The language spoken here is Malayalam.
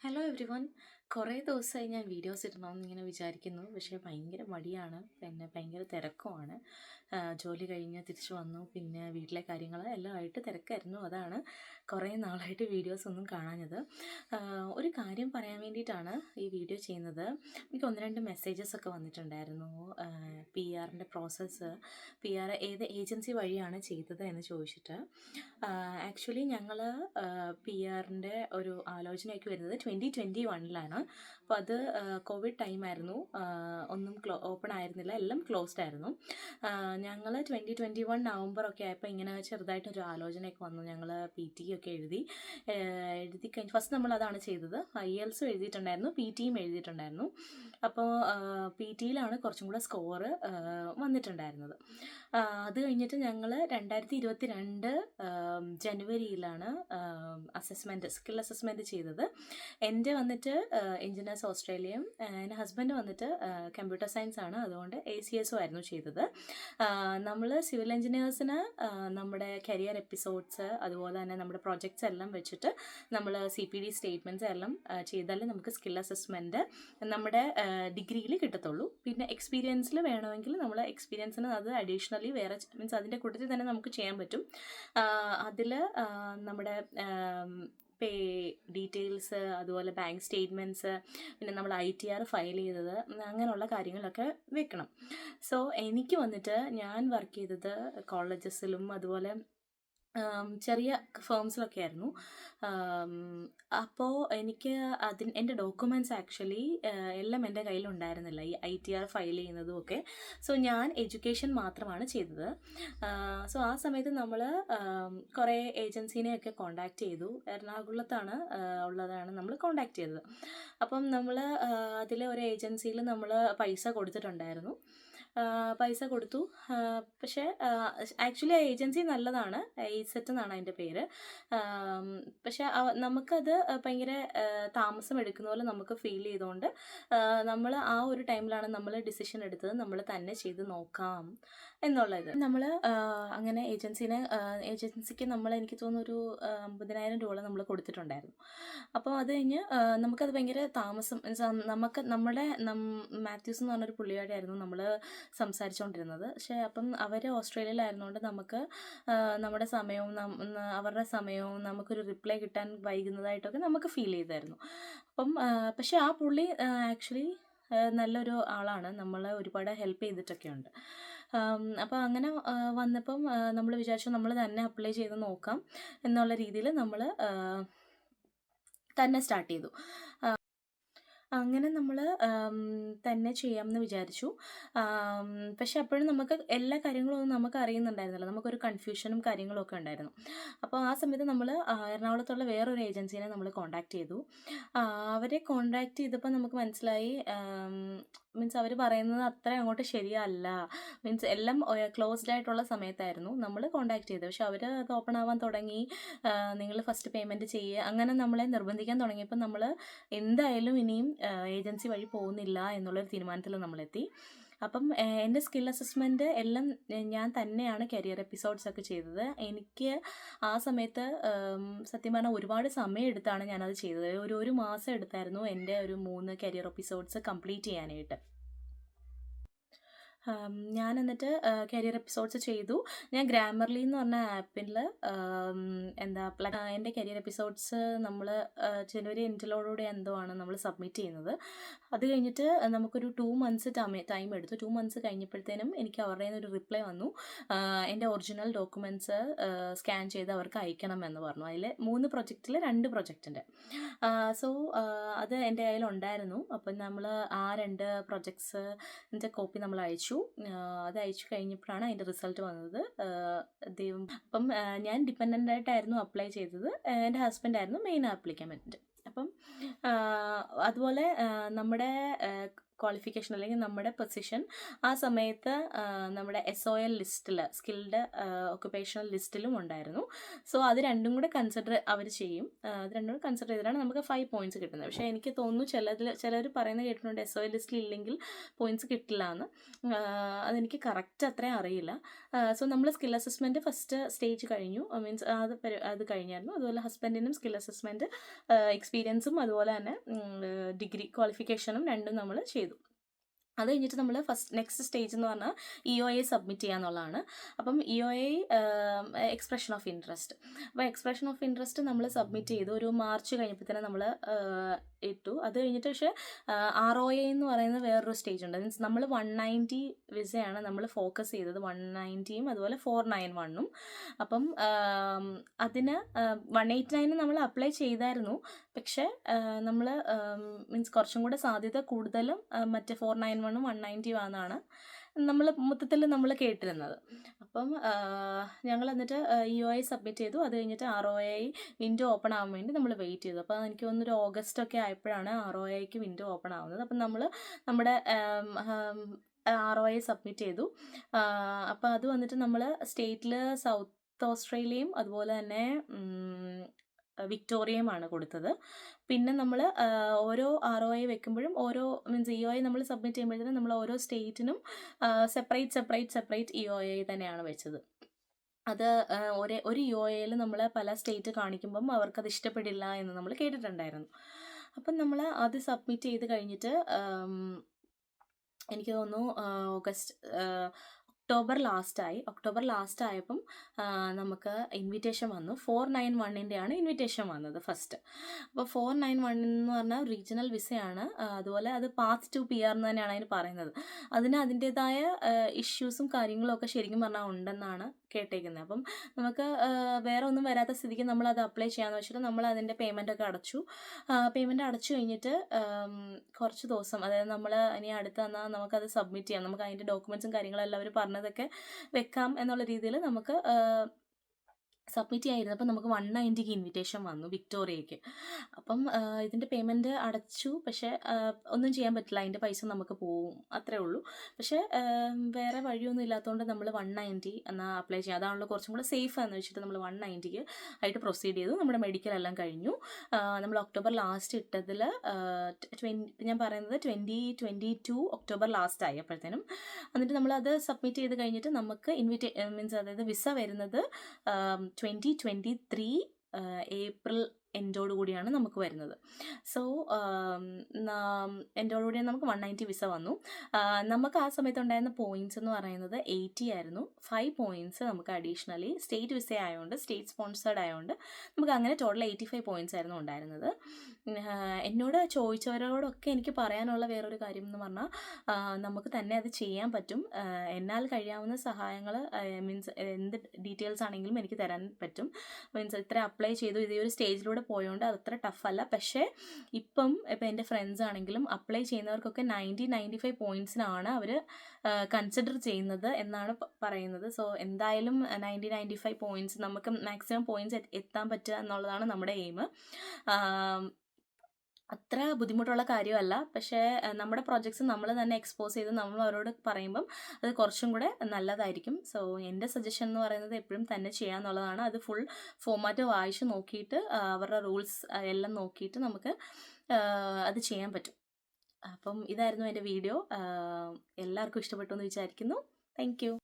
Hello every one. കുറേ ദിവസമായി ഞാൻ വീഡിയോസ് ഇടണമെന്ന് ഇങ്ങനെ വിചാരിക്കുന്നു. പക്ഷേ ഭയങ്കര മടിയാണ്, പിന്നെ ഭയങ്കര തിരക്കുമാണ്. ജോലി കഴിഞ്ഞ് തിരിച്ചു വന്നു, പിന്നെ വീട്ടിലെ കാര്യങ്ങൾ എല്ലാം ആയിട്ട് തിരക്കായിരുന്നു. അതാണ് കുറേ നാളായിട്ട് വീഡിയോസ് ഒന്നും കാണാഞ്ഞത്. ഒരു കാര്യം പറയാൻ വേണ്ടിയിട്ടാണ് ഈ വീഡിയോ ചെയ്യുന്നത്. എനിക്ക് ഒന്ന് രണ്ട് മെസ്സേജസ് ഒക്കെ വന്നിട്ടുണ്ടായിരുന്നു. PR പ്രോസസ്സ്, PR ഏത് ഏജൻസി വഴിയാണ് ചെയ്തത് എന്ന് ചോദിച്ചിട്ട്. ആക്ച്വലി ഞങ്ങൾ PR ഒരു ആലോചനയൊക്കെ വരുന്നത് 2021 അപ്പോൾ അത് കോവിഡ് ടൈമായിരുന്നു. ഒന്നും ഓപ്പൺ ആയിരുന്നില്ല, എല്ലാം ക്ലോസ്ഡ് ആയിരുന്നു. ഞങ്ങൾ 2021 നവംബറൊക്കെ ആയപ്പോൾ ഇങ്ങനെ ചെറുതായിട്ടൊരു ആലോചനയൊക്കെ വന്നു. ഞങ്ങൾ PT ഒക്കെ എഴുതി കഴിഞ്ഞ് ഫസ്റ്റ് നമ്മളതാണ് ചെയ്തത്. IELTS എഴുതിയിട്ടുണ്ടായിരുന്നു, PTയും എഴുതിയിട്ടുണ്ടായിരുന്നു. അപ്പോൾ PTയിലാണ് കുറച്ചും കൂടെ സ്കോറ് വന്നിട്ടുണ്ടായിരുന്നത്. അത് കഴിഞ്ഞിട്ട് ഞങ്ങൾ 2022 ജനുവരിയിലാണ് സ്കിൽ അസസ്മെൻറ്റ് ചെയ്തത്. എൻ്റെ വന്നിട്ട് എഞ്ചിനീയേഴ്സ് ഓസ്ട്രേലിയയും എൻ്റെ ഹസ്ബൻഡ് വന്നിട്ട് കമ്പ്യൂട്ടർ സയൻസ് ആണ്, അതുകൊണ്ട് ACSO ആയിരുന്നു ചെയ്തത്. നമ്മൾ സിവിൽ എഞ്ചിനീയേഴ്സിന് നമ്മുടെ കരിയർ എപ്പിസോഡ്സ് അതുപോലെ തന്നെ നമ്മുടെ പ്രൊജക്ട്സ് എല്ലാം വെച്ചിട്ട് നമ്മൾ CPD സ്റ്റേറ്റ്മെൻറ്റ്സ് എല്ലാം ചെയ്താലേ നമുക്ക് സ്കിൽ അസസ്മെൻറ്റ് നമ്മുടെ ഡിഗ്രിയിൽ കിട്ടത്തുള്ളൂ. പിന്നെ എക്സ്പീരിയൻസിൽ വേണമെങ്കിൽ നമ്മൾ എക്സ്പീരിയൻസിന് അത് അഡീഷണലി വേറെ മീൻസ് അതിൻ്റെ കൂട്ടത്തിൽ തന്നെ നമുക്ക് ചെയ്യാൻ പറ്റും. അതിൽ നമ്മുടെ പേ ഡീറ്റെയിൽസ്, അതുപോലെ ബാങ്ക് സ്റ്റേറ്റ്മെൻറ്റ്സ്, പിന്നെ നമ്മൾ ITR ഫയൽ ചെയ്തത്, അങ്ങനെയുള്ള കാര്യങ്ങളൊക്കെ വെക്കണം. സോ എനിക്ക് വന്നിട്ട് ഞാൻ വർക്ക് ചെയ്തത് കോളേജസിലും അതുപോലെ ചെറിയ ഫേംസിലൊക്കെ ആയിരുന്നു. അപ്പോൾ എനിക്ക് എൻ്റെ ഡോക്യുമെൻറ്റ്സ് ആക്ച്വലി എല്ലാം എൻ്റെ കയ്യിലുണ്ടായിരുന്നില്ല, ഈ ITR ഫയൽ ചെയ്യുന്നതും ഒക്കെ. സോ ഞാൻ എഡ്യൂക്കേഷൻ മാത്രമാണ് ചെയ്തത്. സോ ആ സമയത്ത് നമ്മൾ കുറേ ഏജൻസീനെയൊക്കെ കോണ്ടാക്ട് ചെയ്തു. എറണാകുളത്താണ് ഉള്ളതാണ് നമ്മൾ കോണ്ടാക്ട് ചെയ്തത്. അപ്പം നമ്മൾ അതിലെ ഒരു ഏജൻസിയിൽ നമ്മൾ പൈസ കൊടുത്തിട്ടുണ്ടായിരുന്നു. പൈസ കൊടുത്തു. പക്ഷേ ആക്ച്വലി ആ ഏജൻസി നല്ലതാണ്, ESET എന്നാണ് അതിൻ്റെ പേര്. പക്ഷേ നമുക്കത് ഭയങ്കര താമസം എടുക്കുന്ന പോലെ നമുക്ക് ഫീൽ ചെയ്തുകൊണ്ട് നമ്മൾ ആ ഒരു ടൈമിലാണ് നമ്മൾ ഡിസിഷൻ എടുത്തത് നമ്മൾ തന്നെ ചെയ്ത് നോക്കാം എന്നുള്ളത്. നമ്മൾ അങ്ങനെ ഏജൻസിക്ക് നമ്മൾ എനിക്ക് തോന്നുന്നു ഒരു $50,000 നമ്മൾ കൊടുത്തിട്ടുണ്ടായിരുന്നു. അപ്പോൾ അത് കഴിഞ്ഞ് നമുക്കത് ഭയങ്കര താമസം, നമ്മുടെ മാത്യൂസ് എന്ന് പറഞ്ഞൊരു പുള്ളിയോടായിരുന്നു നമ്മൾ സംസാരിച്ചുകൊണ്ടിരുന്നത്. പക്ഷേ അപ്പം അവർ ഓസ്ട്രേലിയയിലായിരുന്നുകൊണ്ട് നമുക്ക് നമ്മുടെ സമയവും അവരുടെ സമയവും നമുക്കൊരു റിപ്ലൈ കിട്ടാൻ വൈകുന്നതായിട്ടൊക്കെ നമുക്ക് ഫീൽ ചെയ്തായിരുന്നു. അപ്പം പക്ഷേ ആ പുള്ളി ആക്ച്വലി നല്ലൊരു ആളാണ്, നമ്മളെ ഒരുപാട് ഹെൽപ്പ് ചെയ്തിട്ടൊക്കെ ഉണ്ട്. അപ്പോൾ അങ്ങനെ വന്നപ്പം നമ്മൾ വിചാരിച്ചു നമ്മൾ തന്നെ അപ്ലൈ ചെയ്ത് നോക്കാം എന്നുള്ള രീതിയിൽ നമ്മൾ തന്നെ സ്റ്റാർട്ട് ചെയ്തു. അങ്ങനെ നമ്മൾ തന്നെ ചെയ്യാമെന്ന് വിചാരിച്ചു. പക്ഷെ അപ്പോഴും നമുക്ക് എല്ലാ കാര്യങ്ങളൊന്നും നമുക്ക് അറിയുന്നുണ്ടായിരുന്നില്ല, നമുക്കൊരു കൺഫ്യൂഷനും കാര്യങ്ങളും ഒക്കെ ഉണ്ടായിരുന്നു. അപ്പോൾ ആ സമയത്ത് നമ്മൾ എറണാകുളത്തുള്ള വേറൊരു ഏജൻസീനെ നമ്മൾ കോണ്ടാക്ട് ചെയ്തു. അവരെ കോണ്ടാക്ട് ചെയ്തപ്പോൾ നമുക്ക് മനസ്സിലായി, മീൻസ് അവർ പറയുന്നത് അത്ര അങ്ങോട്ട് ശരിയല്ല. മീൻസ് എല്ലാം ക്ലോസ്ഡ് ആയിട്ടുള്ള സമയത്തായിരുന്നു നമ്മൾ കോണ്ടാക്ട് ചെയ്തത്. പക്ഷെ അവർ അത് ഓപ്പൺ ആവാൻ തുടങ്ങി, നിങ്ങൾ ഫസ്റ്റ് പേയ്മെൻറ്റ് ചെയ്യുക, അങ്ങനെ നമ്മളെ നിർബന്ധിക്കാൻ തുടങ്ങിയപ്പോൾ നമ്മൾ എന്തായാലും ഇനിയും ഏജൻസി വഴി പോകുന്നില്ല എന്നുള്ളൊരു തീരുമാനത്തിൽ നമ്മളെത്തി. അപ്പം എൻ്റെ സ്കിൽ അസസ്മെൻറ്റ് എല്ലാം ഞാൻ തന്നെയാണ് കരിയർ എപ്പിസോഡ്സ് ഒക്കെ ചെയ്തത്. എനിക്ക് ആ സമയത്ത് സത്യം പറഞ്ഞാൽ ഒരുപാട് സമയം എടുത്താണ് ഞാനത് ചെയ്തത്. ഒരു മാസം എടുത്തായിരുന്നു എൻ്റെ ഒരു 3 കരിയർ എപ്പിസോഡ്സ് കംപ്ലീറ്റ് ചെയ്യാനായിട്ട്. ഞാൻ എന്നിട്ട് കരിയർ എപ്പിസോഡ്സ് ചെയ്തു. ഞാൻ ഗ്രാമർലി എന്ന് പറഞ്ഞ ആപ്പിൽ എൻ്റെ കരിയർ എപ്പിസോഡ്സ് നമ്മൾ ജനുവരി എൻഡിലോടുകൂടി എന്തോ ആണ് നമ്മൾ സബ്മിറ്റ് ചെയ്യുന്നത്. അത് കഴിഞ്ഞിട്ട് നമുക്കൊരു 2 months ടൈം എടുത്തു. 2 months കഴിഞ്ഞപ്പോഴത്തേനും എനിക്ക് അവരുടെ ഒരു റിപ്ലൈ വന്നു, എൻ്റെ ഒറിജിനൽ ഡോക്യുമെൻറ്റ്സ് സ്കാൻ ചെയ്ത് അവർക്ക് അയക്കണമെന്ന് പറഞ്ഞു. അതിൽ 3 പ്രൊജക്റ്റിൽ 2 പ്രൊജക്റ്റിൻ്റെ. സോ അത് എൻ്റെ കയ്യിലുണ്ടായിരുന്നു. അപ്പം നമ്മൾ ആ 2 പ്രൊജക്ട്സിൻ്റെ കോപ്പി നമ്മൾ അയച്ചു. അത് അയച്ചു കഴിഞ്ഞപ്പോഴാണ് അതിൻ്റെ റിസൾട്ട് വന്നത്. അപ്പം ഞാൻ ഡിപ്പെൻഡൻ്റ് ആയിട്ടായിരുന്നു അപ്ലൈ ചെയ്തത്, എൻ്റെ ഹസ്ബൻഡായിരുന്നു മെയിൻ ആപ്ലിക്കമെൻറ്റ്. അപ്പം അതുപോലെ നമ്മുടെ ക്വാളിഫിക്കേഷൻ അല്ലെങ്കിൽ നമ്മുടെ പൊസിഷൻ ആ സമയത്ത് നമ്മുടെ SOL ലിസ്റ്റിൽ സ്കിൽഡ് ഒക്കുപേഷണൽ ലിസ്റ്റിലും ഉണ്ടായിരുന്നു. സോ അത് രണ്ടും കൂടെ കൺസിഡർ അവർ ചെയ്യും. അത് രണ്ടും കൂടെ കൺസിഡർ ചെയ്തിട്ടാണ് നമുക്ക് 5 പോയിൻറ്റ്സ് കിട്ടുന്നത്. പക്ഷേ എനിക്ക് തോന്നുന്നു ചിലർ പറയുന്നത് കേട്ടിട്ടുണ്ട് SOL ലിസ്റ്റിൽ ഇല്ലെങ്കിൽ പോയിൻറ്റ്സ് കിട്ടില്ല എന്ന്. അതെനിക്ക് കറക്റ്റ് അത്രയും അറിയില്ല. സോ നമ്മൾ സ്കിൽ അസസ്മെൻറ്റ് ഫസ്റ്റ് സ്റ്റേജ് കഴിഞ്ഞു, മീൻസ് അത് കഴിഞ്ഞായിരുന്നു. അതുപോലെ ഹസ്ബൻഡിനും സ്കിൽ അസസ്മെൻറ്റ് എക്സ്പീരിയൻസും അതുപോലെ തന്നെ ഡിഗ്രി ക്വാളിഫിക്കേഷനും രണ്ടും നമ്മൾ ചെയ്തു. അത് കഴിഞ്ഞിട്ട് നമ്മൾ നെക്സ്റ്റ് സ്റ്റേജ് എന്ന് പറഞ്ഞാൽ EOA സബ്മിറ്റ് ചെയ്യുക എന്നുള്ളതാണ്. അപ്പം EOA എക്സ്പ്രഷൻ ഓഫ് ഇൻട്രസ്റ്റ്. അപ്പോൾ എക്സ്പ്രഷൻ ഓഫ് ഇൻട്രസ്റ്റ് നമ്മൾ സബ്മിറ്റ് ചെയ്തു. ഒരു മാർച്ച് കഴിഞ്ഞപ്പോൾ തന്നെ നമ്മൾ ഇട്ടു. അത് കഴിഞ്ഞിട്ട് പക്ഷേ ROA എന്ന് പറയുന്ന വേറൊരു സ്റ്റേജ് ഉണ്ട്. മീൻസ് നമ്മൾ 190 വിസയാണ് നമ്മൾ ഫോക്കസ് ചെയ്തത്, 190യും അതുപോലെ 491ഉം. അപ്പം അതിന് 189 നമ്മൾ അപ്ലൈ ചെയ്തായിരുന്നു. പക്ഷേ നമ്മൾ മീൻസ് കുറച്ചും കൂടെ സാധ്യത കൂടുതലും മറ്റേ 491ഉം 190 ആണെന്നാണ് നമ്മൾ മൊത്തത്തിൽ നമ്മൾ കേട്ടിരുന്നത്. അപ്പം ഞങ്ങൾ എന്നിട്ട് EOA സബ്മിറ്റ് ചെയ്തു. അത് കഴിഞ്ഞിട്ട് ROA വിൻഡോ ഓപ്പൺ ആവാൻ വേണ്ടി നമ്മൾ വെയിറ്റ് ചെയ്തു. അപ്പോൾ എനിക്ക് തോന്നുന്നു ഓഗസ്റ്റ് ഒക്കെ ആയപ്പോഴാണ് ROAക്ക് വിൻഡോ ഓപ്പൺ ആവുന്നത്. അപ്പം നമ്മൾ നമ്മുടെ ROA സബ്മിറ്റ് ചെയ്തു. അപ്പോൾ അത് വന്നിട്ട് നമ്മൾ സ്റ്റേറ്റിൽ സൗത്ത് ഓസ്ട്രേലിയയും അതുപോലെ തന്നെ വിക്ടോറിയയുമാണ് കൊടുത്തത്. പിന്നെ നമ്മൾ ഓരോ ROA വെക്കുമ്പോഴും ഓരോ മീൻസ് EOA നമ്മൾ സബ്മിറ്റ് ചെയ്യുമ്പോഴത്തേനും നമ്മൾ ഓരോ സ്റ്റേറ്റിനും സെപ്പറേറ്റ് EOA തന്നെയാണ് വെച്ചത്. അത് ഒരു EOAയിൽ നമ്മൾ പല സ്റ്റേറ്റ് കാണിക്കുമ്പം അവർക്കത് ഇഷ്ടപ്പെടില്ല എന്ന് നമ്മൾ കേട്ടിട്ടുണ്ടായിരുന്നു. അപ്പം നമ്മൾ അത് സബ്മിറ്റ് ചെയ്ത് കഴിഞ്ഞിട്ട് എനിക്ക് തോന്നുന്നു ഒക്ടോബർ ലാസ്റ്റ് ആയപ്പം നമുക്ക് ഇൻവിറ്റേഷൻ വന്നു. 491ൻ്റെയാണ് ഇൻവിറ്റേഷൻ വന്നത് ഫസ്റ്റ്. അപ്പോൾ 491 എന്ന് പറഞ്ഞാൽ റീജിയണൽ വിസയാണ്. അതുപോലെ അത് പാത്ത് ടു PR എന്ന് തന്നെയാണ് അതിന് പറയുന്നത്. അതിൻ്റേതായ ഇഷ്യൂസും കാര്യങ്ങളും ഒക്കെ ശരിക്കും പറഞ്ഞാൽ ഉണ്ടെന്നാണ് കേട്ടേക്കുന്നത്. അപ്പം നമുക്ക് വേറെ ഒന്നും വരാത്ത സ്ഥിതിക്ക് നമ്മളത് അപ്ലൈ ചെയ്യാമെന്ന് വെച്ചിട്ട് നമ്മൾ അതിൻ്റെ പേയ്മെൻറ്റൊക്കെ അടച്ചു. പേയ്മെൻറ്റ് അടച്ചു കഴിഞ്ഞിട്ട് കുറച്ച് ദിവസം, അതായത് നമ്മൾ ഇനി അടുത്ത് തന്നാൽ നമുക്കത് സബ്മിറ്റ് ചെയ്യാം, നമുക്ക് അതിൻ്റെ ഡോക്യുമെൻറ്റ്സും കാര്യങ്ങളെല്ലാം അവർ പറഞ്ഞതൊക്കെ വെക്കാം എന്നുള്ള രീതിയിൽ നമുക്ക് സബ്മിറ്റ് ചെയ്യായിരുന്നു. അപ്പം നമുക്ക് 190ക്ക് ഇൻവിറ്റേഷൻ വന്നു വിക്ടോറിയയ്ക്ക്. അപ്പം ഇതിൻ്റെ പേയ്മെൻറ്റ് അടച്ചു. പക്ഷേ ഒന്നും ചെയ്യാൻ പറ്റില്ല, അതിൻ്റെ പൈസ നമുക്ക് പോവും, അത്രേ ഉള്ളൂ. പക്ഷേ വേറെ വഴിയൊന്നും ഇല്ലാത്തതുകൊണ്ട് നമ്മൾ 190 എന്നാൽ അപ്ലൈ ചെയ്യാം, അതാണല്ലോ കുറച്ചും കൂടെ സേഫ് എന്ന് വെച്ചിട്ട് നമ്മൾ 190ക്ക് ആയിട്ട് പ്രൊസീഡ് ചെയ്തു. നമ്മുടെ മെഡിക്കൽ എല്ലാം കഴിഞ്ഞു. നമ്മൾ ഒക്ടോബർ ലാസ്റ്റ് ഇട്ടതിൽ ഞാൻ പറയുന്നത് 2022 ഒക്ടോബർ ലാസ്റ്റ് ആയി അപ്പോഴത്തേനും. എന്നിട്ട് നമ്മളത് സബ്മിറ്റ് ചെയ്ത് കഴിഞ്ഞിട്ട് നമുക്ക് മീൻസ് അതായത് വിസ വരുന്നത് 2023 ഏപ്രിൽ എൻഡോടുകൂടിയാണ് നമുക്ക് വരുന്നത്. സോ എൻഡോടുകൂടിയാണ് നമുക്ക് 190 വിസ വന്നു. നമുക്ക് ആ സമയത്ത് ഉണ്ടായിരുന്ന പോയിൻറ്റ്സ് എന്ന് പറയുന്നത് 80 ആയിരുന്നു. 5 പോയിൻറ്റ്സ് നമുക്ക് അഡീഷണലി സ്റ്റേറ്റ് വിസ ആയതുകൊണ്ട്, സ്റ്റേറ്റ് സ്പോൺസേർഡ് ആയതുകൊണ്ട് നമുക്ക് അങ്ങനെ ടോട്ടൽ 85 പോയിൻറ്റ്സ് ആയിരുന്നു ഉണ്ടായിരുന്നത്. എന്നോട് ചോദിച്ചവരോടൊക്കെ എനിക്ക് പറയാനുള്ള വേറൊരു കാര്യം എന്ന് പറഞ്ഞാൽ നമുക്ക് തന്നെ അത് ചെയ്യാൻ പറ്റും. എന്നാൽ കഴിയാവുന്ന സഹായങ്ങൾ മീൻസ് എന്ത് ഡീറ്റെയിൽസ് ആണെങ്കിലും എനിക്ക് തരാൻ പറ്റും. മീൻസ് ഇത്ര അപ്ലൈ ചെയ്തു, ഇതേ ഒരു സ്റ്റേജിലൂടെ പോയതുകൊണ്ട് അതത്ര ടഫല്ല. പക്ഷേ ഇപ്പം എൻ്റെ ഫ്രണ്ട്സ് ആണെങ്കിലും അപ്ലൈ ചെയ്യുന്നവർക്കൊക്കെ 95 പോയിൻറ്റ്സിനാണ് അവർ കൺസിഡർ ചെയ്യുന്നത് എന്നാണ് പറയുന്നത്. സോ എന്തായാലും 95 പോയിൻറ്റ്സ് നമുക്ക് മാക്സിമം പോയിൻറ്റ്സ് എത്താൻ പറ്റുക എന്നുള്ളതാണ് നമ്മുടെ എയിം. അത്ര ബുദ്ധിമുട്ടുള്ള കാര്യമല്ല. പക്ഷേ നമ്മുടെ പ്രൊജക്ട്സ് നമ്മൾ തന്നെ എക്സ്പോസ് ചെയ്ത് നമ്മൾ അവരോട് പറയുമ്പം അത് കുറച്ചും കൂടെ നല്ലതായിരിക്കും. സോ എൻ്റെ സജഷൻ എന്ന് പറയുന്നത് എപ്പോഴും തന്നെ ചെയ്യാന്നുള്ളതാണ്. അത് ഫുൾ ഫോമാറ്റ് വായിച്ച് നോക്കിയിട്ട് അവരുടെ റൂൾസ് എല്ലാം നോക്കിയിട്ട് നമുക്ക് അത് ചെയ്യാൻ പറ്റും. അപ്പം ഇതായിരുന്നു എൻ്റെ വീഡിയോ. എല്ലാവർക്കും ഇഷ്ടപ്പെട്ടു എന്ന് വിചാരിക്കുന്നു. Thank you.